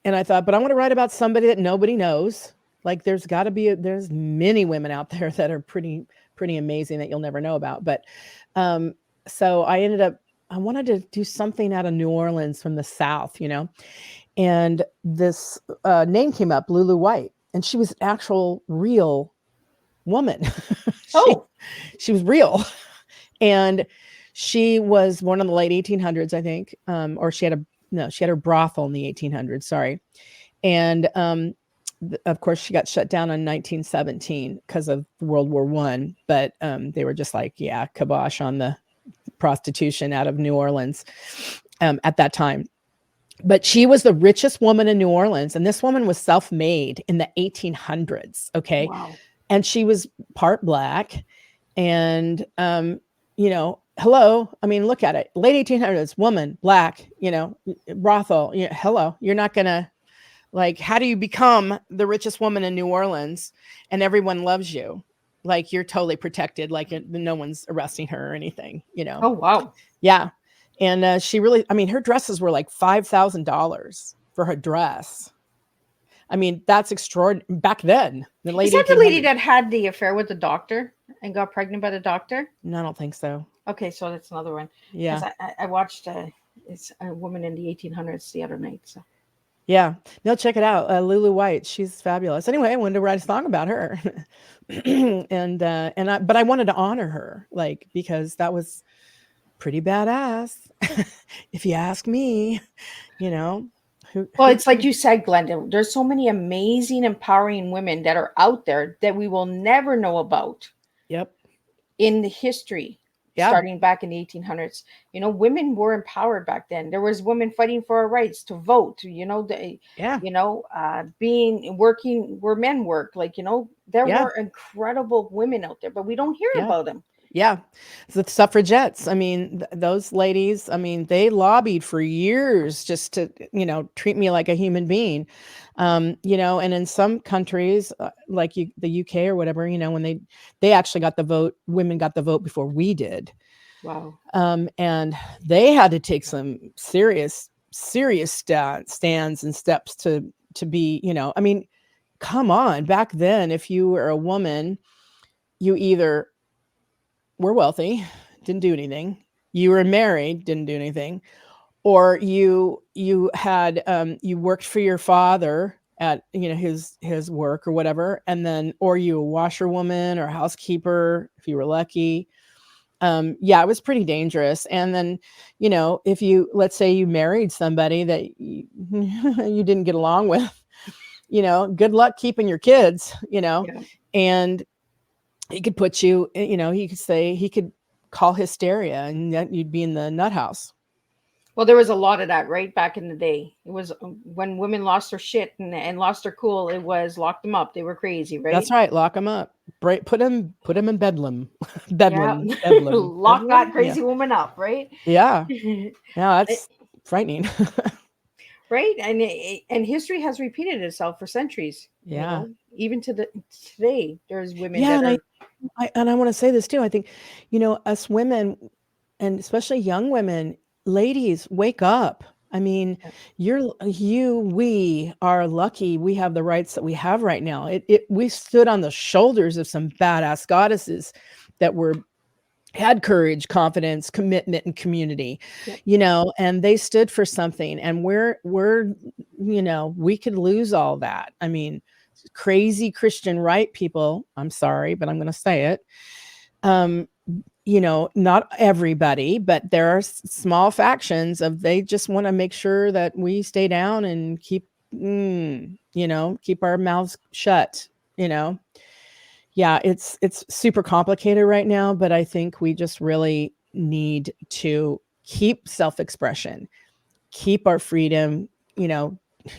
And I thought, but I want to write about somebody that nobody knows. Like there's many women out there that are pretty amazing that you'll never know about. But so I wanted to do something out of New Orleans from the South, and this name came up, Lulu White, and she was an actual real woman. She was real. And she was born in the late 1800s, I think, or she had her brothel in the 1800s. Sorry. And of course, she got shut down in 1917 because of World War I. But they were just like, kibosh on the prostitution out of New Orleans at that time. But she was the richest woman in New Orleans, and this woman was self-made in the 1800s. Okay. Wow. And she was part Black, and hello. I mean, look at it. Late 1800s, woman, black, brothel. Hello. You're not going to, like, how do you become the richest woman in New Orleans and everyone loves you? Like, you're totally protected. Like, no one's arresting her or anything, Oh, wow. Yeah. And she really, I mean, her dresses were like $5,000 for her dress. I mean, that's extraordinary. Back then, the late Is that the lady 1800s. that had the affair with the doctor and got pregnant by the doctor? No, I don't think so. Okay, so that's another one. Yeah. 'Cause I watched it's a woman in the 1800s the other night. So Yeah. No, check it out. Lulu White. She's fabulous. Anyway, I wanted to write a song about her. But I wanted to honor her, like, because that was pretty badass. If you ask me, well, it's like you said, Glenda, there's so many amazing, empowering women that are out there that we will never know about. Yep. In the history, starting back in the 1800s, women were empowered back then. There was women fighting for our rights to vote, being working where men work, there were incredible women out there, but we don't hear about them. Yeah. The suffragettes. I mean, those ladies, I mean, they lobbied for years just to, treat me like a human being. And in some countries, like the UK or whatever, when they actually got the vote, women got the vote before we did. Wow. And they had to take some serious stands and steps to be, I mean, come on, back then, if you were a woman, you either were wealthy, didn't do anything. You were married, didn't do anything. Or you had, you worked for your father at, his work or whatever. And then, or you a washerwoman or a housekeeper, if you were lucky. It was pretty dangerous. And then, if let's say you married somebody that you didn't get along with, good luck keeping your kids, and he could put you, he could call hysteria and that you'd be in the nut house. Well, there was a lot of that, right? Back in the day, it was when women lost their shit and lost their cool. It was lock them up. They were crazy, right? That's right. Lock them up. Put them in bedlam. Bedlam. Lock that crazy woman up, right? Yeah. Yeah, that's frightening. Right? And history has repeated itself for centuries. Yeah. Even to today, there's women that I want to say this too. I think, us women, and especially young women, ladies, wake up. I mean, we are lucky we have the rights that we have right now. We stood on the shoulders of some badass goddesses that had courage, confidence, commitment, and community, and they stood for something. And we're we could lose all that. I mean, crazy Christian right people, I'm sorry, but I'm going to say it. Not everybody, but there are small factions they just want to make sure that we stay down and keep our mouths shut, it's super complicated right now, but I think we just really need to keep self-expression, keep our freedom,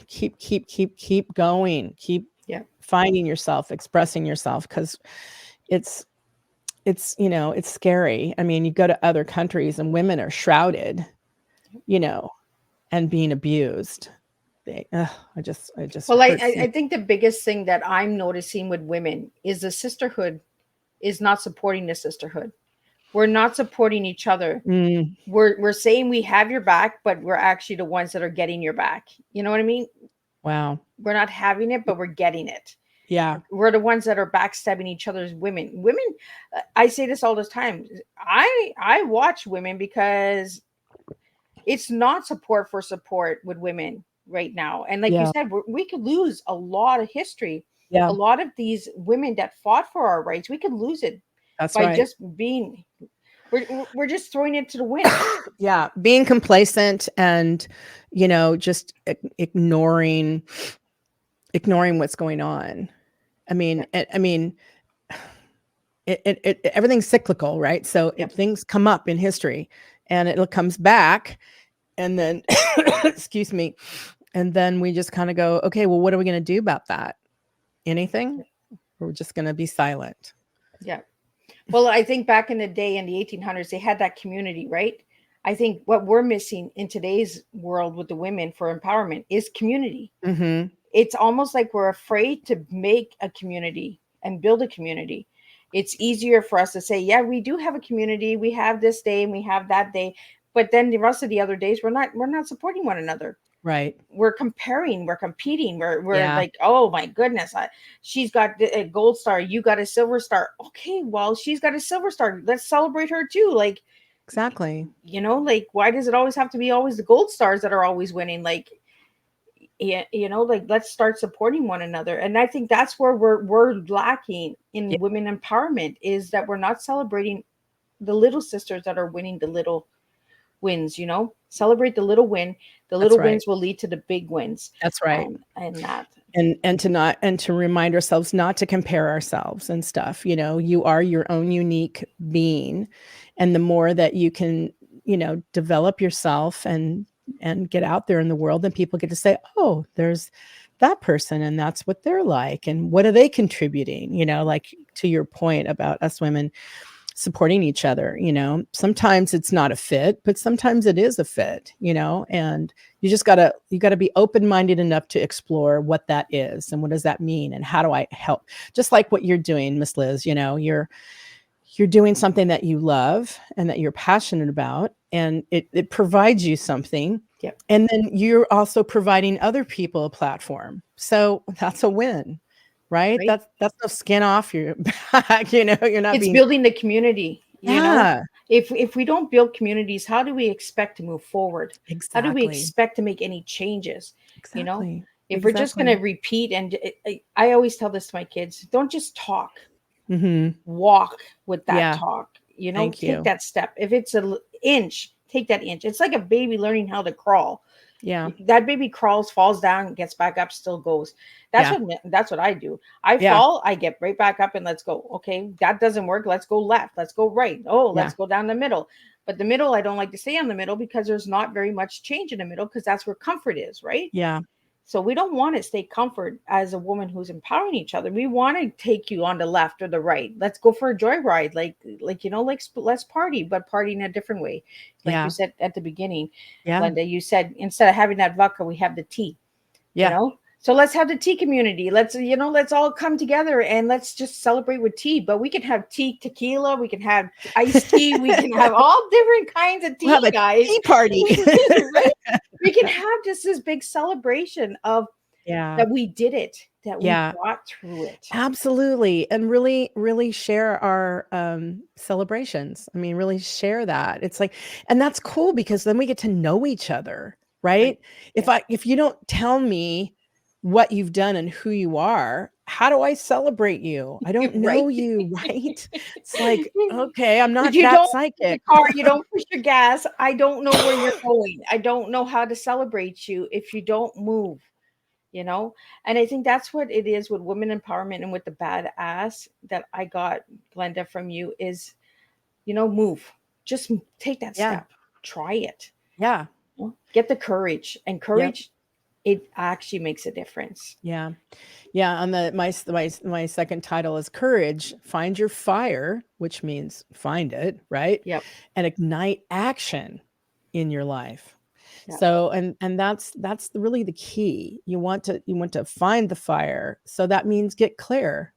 keep going, keep finding yourself, expressing yourself, because it's scary. I mean, you go to other countries and women are shrouded, and being abused. I think the biggest thing that I'm noticing with women is the sisterhood is not supporting the sisterhood. We're not supporting each other. We're saying we have your back, but we're actually the ones that are getting your back. You know what I mean? Wow. We're not having it, but we're getting it. Yeah. We're the ones that are backstabbing each other's women. I say this all the time. I watch women because it's not support for support with women right now. And like you said, we could lose a lot of history. Yeah. A lot of these women that fought for our rights, we could lose it. That's by right. just being, we're just throwing it to the wind. Yeah. Being complacent and, just ignoring what's going on. I mean, everything's cyclical, right? So if things come up in history and it comes back, and then, excuse me, and then we just kind of go, okay, well, what are we going to do about that? Anything? We're just going to be silent. Yeah. Well, I think back in the day in the 1800s, they had that community, right? I think what we're missing in today's world with the women for empowerment is community. Hmm. It's almost like we're afraid to make a community and build a community. It's easier for us to say, yeah, we do have a community. We have this day and we have that day. But then the rest of the other days, we're not supporting one another. Right. We're comparing, we're competing, we're Yeah. like, oh my goodness, she's got a gold star, you got a silver star. Okay, well, she's got a silver star, let's celebrate her too. Like, Exactly. like, why does it always have to be always the gold stars that are always winning? Like, yeah, like, let's start supporting one another. And I think that's where we're lacking in Yeah. women empowerment, is that we're not celebrating the little sisters that are winning the little wins. Celebrate the little win. The That's little right. wins will lead to the big wins. That's right. And that. And to remind ourselves not to compare ourselves and stuff. You are your own unique being, and the more that you can, develop yourself and get out there in the world, then people get to say, oh, there's that person and that's what they're like, and what are they contributing, like to your point about us women supporting each other. Sometimes it's not a fit, but sometimes it is a fit, and you gotta be open-minded enough to explore what that is and what does that mean and how do I help. Just like what you're doing, Miss Liz, you're doing something that you love and that you're passionate about, and it provides you something. Yep. And then you're also providing other people a platform. So that's a win. Right? Right. That's no skin off your back. You're not It's building the community. Yeah. If we don't build communities, how do we expect to move forward? How do we Exactly. expect to make any changes? Exactly. If we're just going to repeat, and I always tell this to my kids, don't just talk, walk with that Yeah. talk. Thank Take you. that step. If it's an inch, take that inch. It's like a baby learning how to crawl. Yeah. That baby crawls, falls down, gets back up, still goes. That's what I do. I Yeah. fall, I get right back up and let's go. Okay, that doesn't work. Let's go left. Let's go right. Oh, let's go down the middle. But the middle, I don't like to stay on the middle because there's not very much change in the middle, because that's where comfort is, right? Yeah. So we don't want to stay comfort as a woman who's empowering each other. We want to take you on the left or the right. Let's go for a joyride. Like, let's party, but party in a different way. Like you said at the beginning, Glenda, you said, instead of having that vodka, we have the tea, So let's have the tea community. Let's all come together and let's just celebrate with tea. But we can have tea tequila. We can have iced tea. We can have all different kinds of tea, we'll have guys. a tea party. Right? We can have just this big celebration of that we did it, that we got through it. Absolutely. And really, really share our celebrations. I mean, really share that. It's like, and that's cool because then we get to know each other, right? If you don't tell me what you've done and who you are, how do I celebrate you? I don't know you, right? It's like, okay, I'm not that psychic. Car, you don't push your gas. I don't know where you're going. I don't know how to celebrate you if you don't move, And I think that's what it is with women empowerment and with the badass that I got, Glenda, from you is, move. Just take that step. Try it. Yeah. Get the courage, and courage, it actually makes a difference. Yeah. On my second title is Courage, Find Your Fire, which means find it, right? Yep. And ignite action in your life. Yep. So, and that's really the key. You want to find the fire. So that means get clear,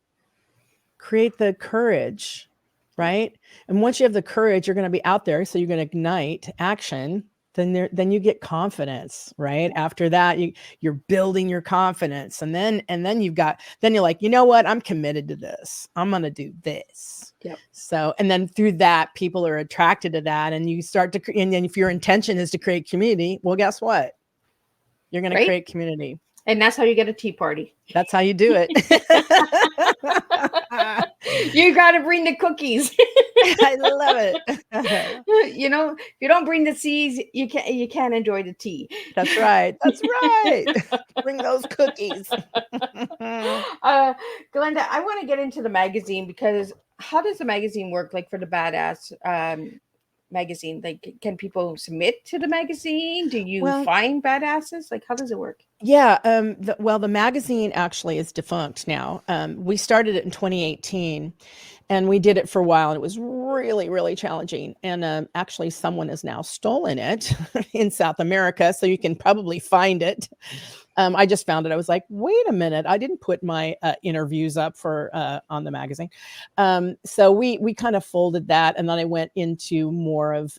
create the courage, right? And once you have the courage, you're going to be out there. So you're going to ignite action. Then you get confidence, right? After that, you're building your confidence. And then you're like, you know what? I'm committed to this. I'm going to do this. Yep. So, and then through that, people are attracted to that. And you start to, and then if your intention is to create community, well, guess what? You're going to create community. And that's how you get a tea party. That's how you do it. You got to bring the cookies. I love it. If you don't bring the teas, you can't enjoy the tea. That's right. Bring those cookies. Glenda, I want to get into the magazine, because how does the magazine work? Like for the badass magazine, like can people submit to the magazine? Do you find badasses? Like, how does it work? Yeah, the magazine actually is defunct now. We started it in 2018, and we did it for a while, and it was really, really challenging. And actually, someone has now stolen it in South America, so you can probably find it. I just found it. I was like, wait a minute, I didn't put my interviews up for on the magazine. So we kind of folded that, and then I went into more of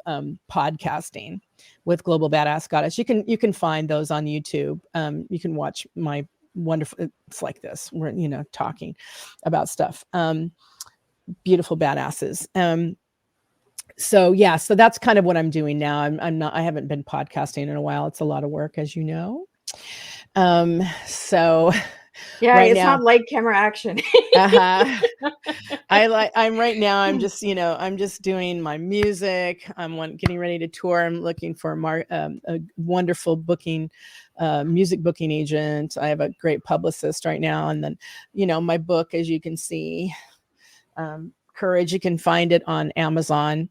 podcasting with Global Badass Goddess. You can find those on YouTube. You can watch my wonderful. It's like this. We're talking about stuff. Beautiful badasses. So yeah, so that's kind of what I'm doing now. I haven't been podcasting in a while. It's a lot of work, as you know. So Yeah, right it's now, not like camera action. uh-huh. I'm right now, I'm just doing my music. I'm getting ready to tour. I'm looking for a wonderful music booking agent. I have a great publicist right now. And then, my book, as you can see, Courage, you can find it on Amazon.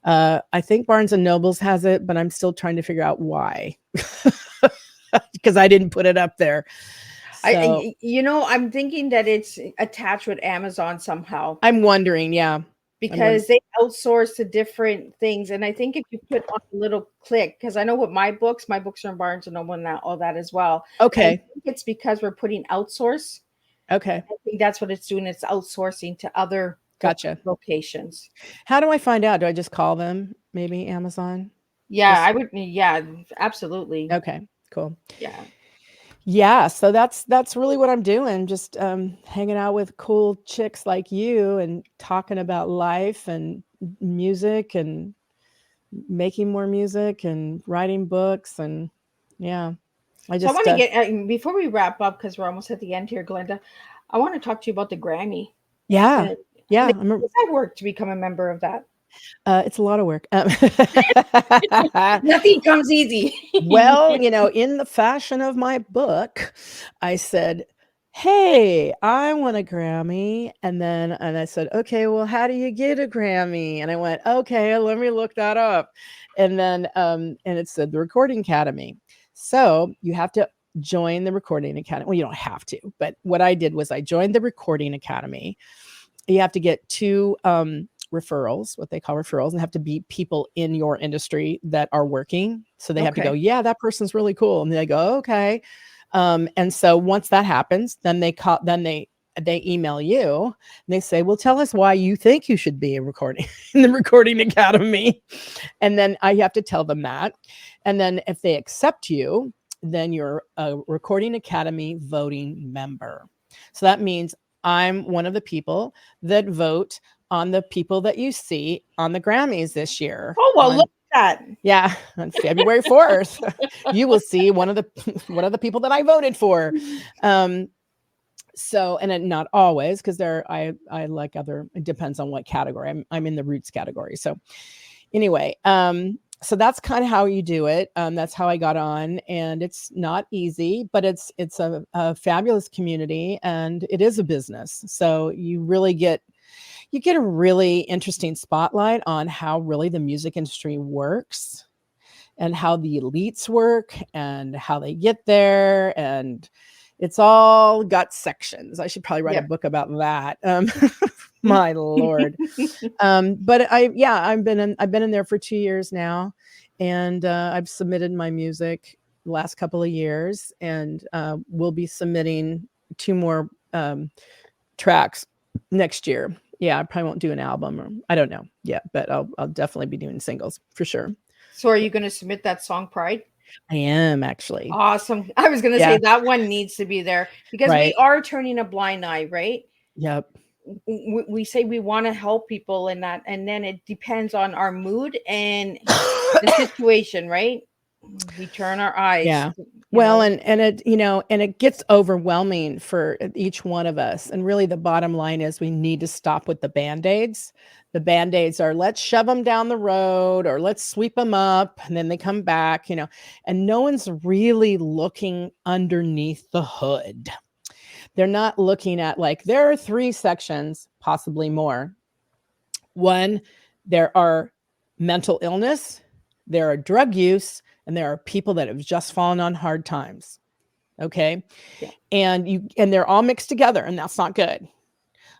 I think Barnes and Nobles has it, but I'm still trying to figure out why, because I didn't put it up there. So I'm thinking that it's attached with Amazon somehow. I'm wondering, yeah. Because they outsource to different things. And I think if you put on a little click, because I know with my books are in Barnes and Noble and all that as well. Okay. I think it's because we're putting outsource. Okay. I think that's what it's doing. It's outsourcing to other Gotcha. locations. How do I find out? Do I just call them? Maybe Amazon? Yeah, I would. Yeah, absolutely. Okay, cool. Yeah. Yeah, so that's really what I'm doing. Just hanging out with cool chicks like you and talking about life and music and making more music and writing books. And yeah, I So I just want to get before we wrap up, because we're almost at the end here, Glenda. I want to talk to you about the Grammy. yeah. How does that work to become a member of that? It's a lot of work. Nothing comes easy. Well, in the fashion of my book, I said, hey, I want a Grammy. And I said, okay, well, how do you get a Grammy? And I went, okay, let me look that up. And then, and it said the Recording Academy. So you have to join the Recording Academy. Well, you don't have to, but what I did was I joined the Recording Academy. You have to get 2 referrals, what they call referrals, and have to be people in your industry that are working. So they have to go, yeah, that person's really cool. And they go, okay. And so once that happens, then they email you and they say, well, tell us why you think you should be in the Recording Academy. And then I have to tell them that. And then if they accept you, then you're a Recording Academy voting member. So that means I'm one of the people that vote on the people that you see on the Grammys this year. Oh, well, look at that. Yeah, on February 4th, you will see one of the people that I voted for. So, and not always, because I like it depends on what category. I'm in the roots category. So anyway, so that's kind of how you do it. That's how I got on, and it's not easy, but it's a fabulous community, and it is a business. So you really get a really interesting spotlight on how really the music industry works and how the elites work and how they get there. And it's all got sections. I should probably write a book about that. My Lord. But I've been in there for 2 years now, and I've submitted my music the last couple of years, and we'll be submitting 2 more tracks next year. Yeah, I probably won't do an album, or I don't know yet, but I'll definitely be doing singles for sure. So are you going to submit that song Pride? I am, actually. Awesome. I was going to say that one needs to be there, because we are turning a blind eye, right? Yep. We say we want to help people in that, and then it depends on our mood and the situation, right? We turn our eyes. Yeah. Well, and it, and it gets overwhelming for each one of us. And really the bottom line is we need to stop with the Band-Aids. The Band-Aids are, let's shove them down the road, or let's sweep them up, and then they come back, and no one's really looking underneath the hood. They're not looking at, like, there are 3 sections, possibly more. 1, there are mental illness, there are drug use, and there are people that have just fallen on hard times. Okay. Yeah. And they're all mixed together, and that's not good.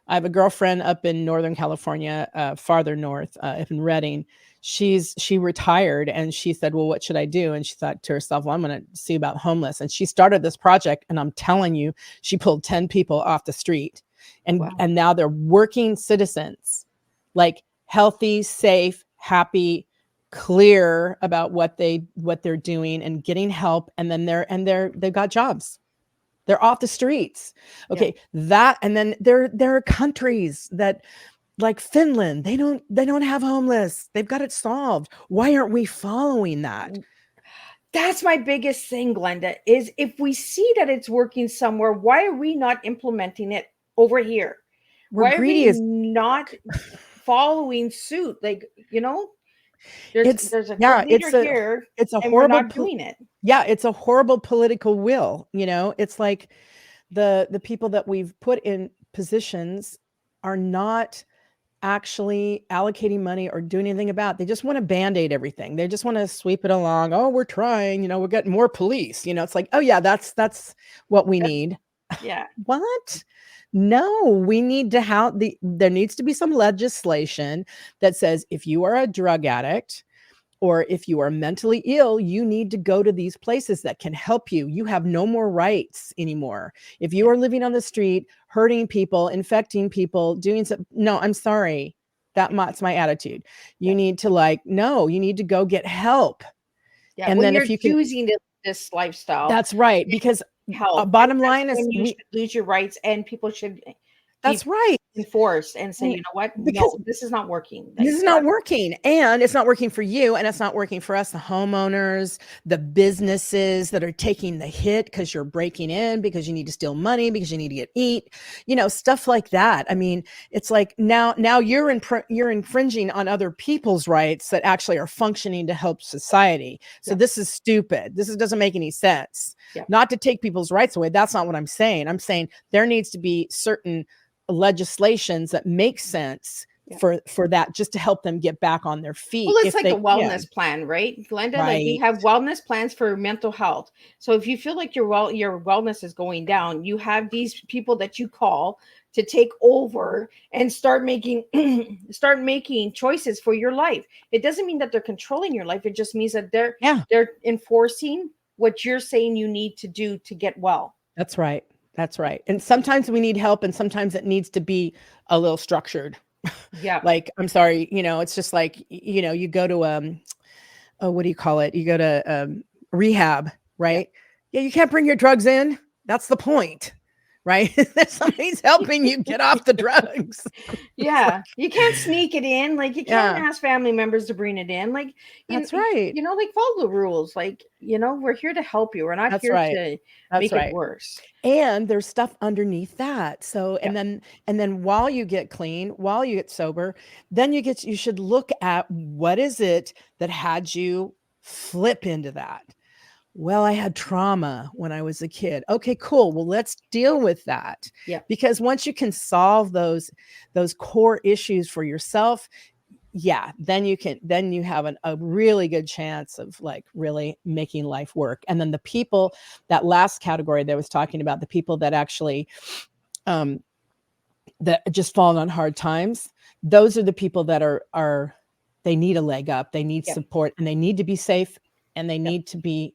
I have a girlfriend up in Northern California, farther north, up in Redding. She retired, and she said, well, what should I do? And she thought to herself, well, I'm going to see about homeless. And she started this project, and I'm telling you, she pulled 10 people off the street, and Wow. and now they're working citizens, like healthy, safe, happy, clear about what they're doing and getting help. And then they've got jobs. They're off the streets. Okay. And then there are countries that, like Finland, they don't have homeless. They've got it solved. Why aren't we following that? That's my biggest thing, Glenda, is if we see that it's working somewhere, why are we not implementing it over here? We're Why are greedy we as not following suit? Like, it's there's a yeah, good leader here, it's a and we're horrible not doing it. yeah, it's a horrible political will. It's like the people that we've put in positions are not actually allocating money or doing anything about it. They just want to band-aid everything. They just want to sweep it along. Oh, we're trying, we're getting more police. It's like, oh yeah, that's what we need. Yeah. What? No, we need to have there needs to be some legislation that says if you are a drug addict or if you are mentally ill, you need to go to these places that can help you. You have no more rights anymore. If you are living on the street, hurting people, infecting people, doing something, no, I'm sorry. That's my attitude. You need to you need to go get help. Yeah. And when then you're if you can, choosing this lifestyle, that's right. Because help. bottom That's line is when you should lose your rights, and people should be that's right. enforced and say, And you know what? because No, this is not working. this is not working, and it's not working for you, and it's not working for us, the homeowners, the businesses that are taking the hit because you're breaking in, because you need to steal money, because you need to eat, stuff like that. I mean, it's like now you're infringing on other people's rights that actually are functioning to help society. So this is stupid. Doesn't make any sense. Not to take people's rights away. That's not what I'm saying. I'm saying there needs to be certain legislations that make sense for that, just to help them get back on their feet. Well, it's like a wellness plan, right, Glenda? Right. Like we have wellness plans for mental health. So if you feel like your wellness is going down, you have these people that you call to take over and start making choices for your life. It doesn't mean that they're controlling your life. It just means that they're enforcing what you're saying you need to do to get well. That's right. That's right. And sometimes we need help, and sometimes it needs to be a little structured. Yeah. Like, I'm sorry, it's just like, you go to, what do you call it? You go to rehab, right? Yeah. You can't bring your drugs in. That's the point, right? Somebody's helping you get off the drugs. Yeah. You can't sneak it in. Like you can't ask family members to bring it in. Like, that's right. Like follow the rules. Like, we're here to help you. We're not here to make it worse. And there's stuff underneath that. So, and then while you get clean, while you get sober, then you should look at what is it that had you flip into that. Well, I had trauma when I was a kid. Okay, cool. Well, let's deal with that. Yeah. Because once you can solve those core issues for yourself, then you have a really good chance of like really making life work. And then the people, that last category that I was talking about, the people that actually that just fallen on hard times, those are the people that are they need a leg up, they need support, and they need to be safe, and they need to be,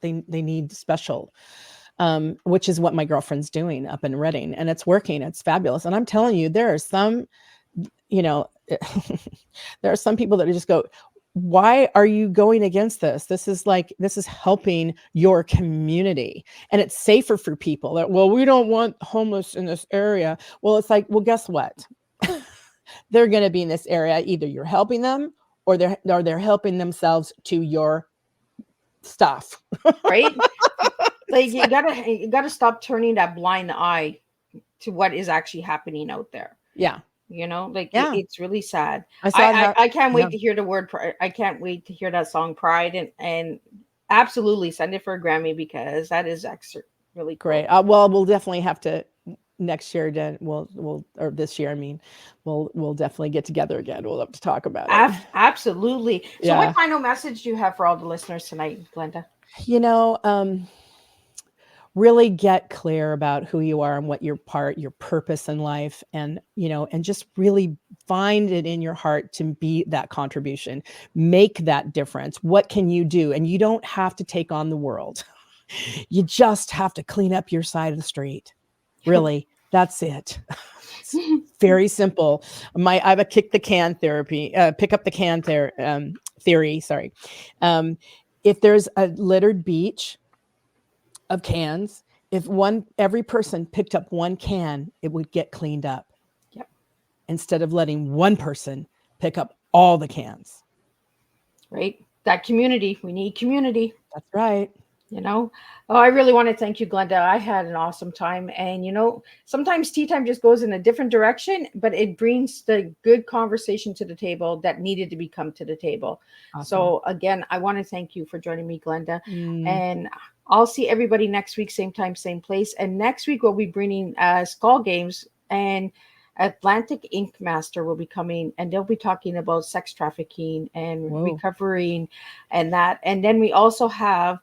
they need special, which is what my girlfriend's doing up in Redding, and it's working. It's fabulous. And I'm telling you, there are some, there are some people that just go, why are you going against this? This is helping your community, and it's safer for people. That, well, we don't want homeless in this area. Well, it's like, well, guess what? They're going to be in this area. Either you're helping them, or they're helping themselves to your stuff. Right? Like you gotta stop turning that blind eye to what is actually happening out there. Yeah. It's really sad. I can't wait to hear the word. I can't wait to hear that song Pride, and absolutely send it for a Grammy, because that is actually really cool. Great. Well, we'll definitely have to next year. Then or this year. I mean, we'll definitely get together again. We'll have to talk about it. Absolutely. So, what final message do you have for all the listeners tonight, Glenda? really get clear about who you are and what your purpose in life, and, and just really find it in your heart to be that contribution, make that difference. What can you do? And you don't have to take on the world. You just have to clean up your side of the street. Really, that's it. It's very simple. I have a pick up the can theory. Sorry. If there's a littered beach of cans, if every person picked up one can, it would get cleaned up. Yep. Instead of letting one person pick up all the cans. Right. That community. We need community. That's right. I really want to thank you, Glenda. I had an awesome time. And, sometimes tea time just goes in a different direction, but it brings the good conversation to the table that needed to come to the table. Awesome. So again, I want to thank you for joining me, Glenda. And I'll see everybody next week, same time, same place. And next week, we'll be bringing Skull Games, and Atlantic Ink Master will be coming, and they'll be talking about sex trafficking and recovering and that. And then we also have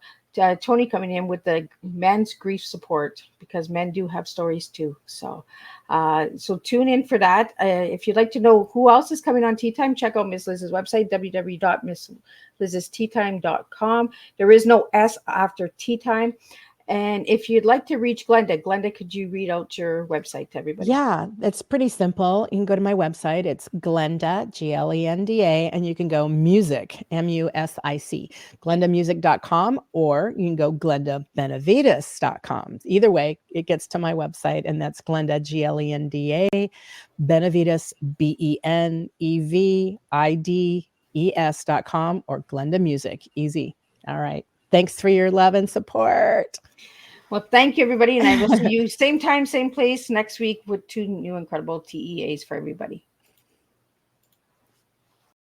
Tony coming in with the men's grief support, because men do have stories too. So tune in for that. If you'd like to know who else is coming on Tea Time, check out Miss Liz's website, www.misslizsteatime.com. There is no S after Tea Time. And if you'd like to reach Glenda, could you read out your website to everybody? Yeah, it's pretty simple. You can go to my website. It's Glenda, Glenda, and you can go music, MUSIC, glendamusic.com, or you can go glendabenevides.com. Either way, it gets to my website, and that's Glenda, Glenda, Benevides, BENEVIDES.com, or Glenda Music. Easy. All right. Thanks for your love and support. Well, thank you, everybody. And I will see you same time, same place next week with 2 new incredible TEAs for everybody.